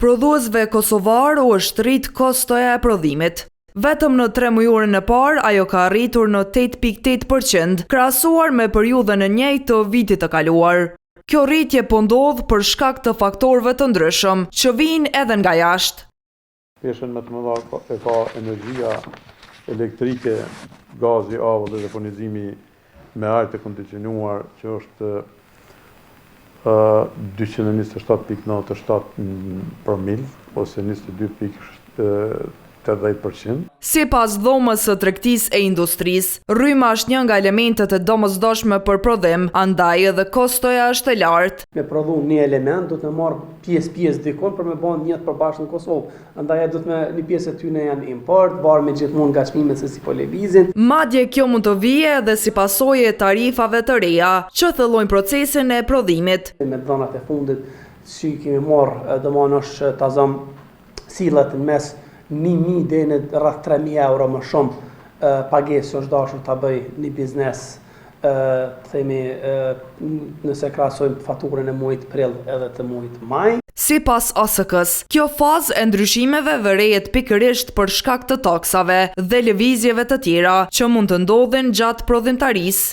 Prodhuesve kosovar u është rrit kostoja e prodhimit. Vetëm në 3 mujorën e parë, ajo ka arritur në 8.8%, krahasuar me periudhën e njëjtë të vitit të kaluar. Kjo rritje po ndodh për shkak të faktorëve të ndryshëm, që vijnë edhe nga jashtë. Peshën më të mëdha e ka energjia elektrike, gazi, avull dhe furnizimi me ajër të kondicionuar, që është 227.97 promil, ose 22.80%. Sipas dhomës së tregtisë e industrisë, rryma është një nga elementet e domosdoshme për prodhim, andaj edhe kostoja është e lartë. Me prodhu një element, do të marr pjesë dikon për me bën një të përbashkët në Kosovë. Andaj do të me një pjesë e tyre janë import, varë me gjithmonë nga çmimet se si po lëvizin. Madje kjo mund të vijë edhe si pasojë e tarifave të reja, që thellojnë procesin e prodhimit. Me dhënat e fundit, si kemi marrë, domosdoshmë është ta zëm sillat në mes 1.000 deri në rreth 3.000 euro më shumë pagesë është dashur ta bëj një biznes, themi nëse krahasojmë faturën e muajit prill edhe të muajit maj. Sipas ASK-s, kjo fazë e ndryshimeve vërehet pikërisht për shkak të taksave dhe lëvizjeve të tjera që mund të ndodhin gjatë prodhimtarisë.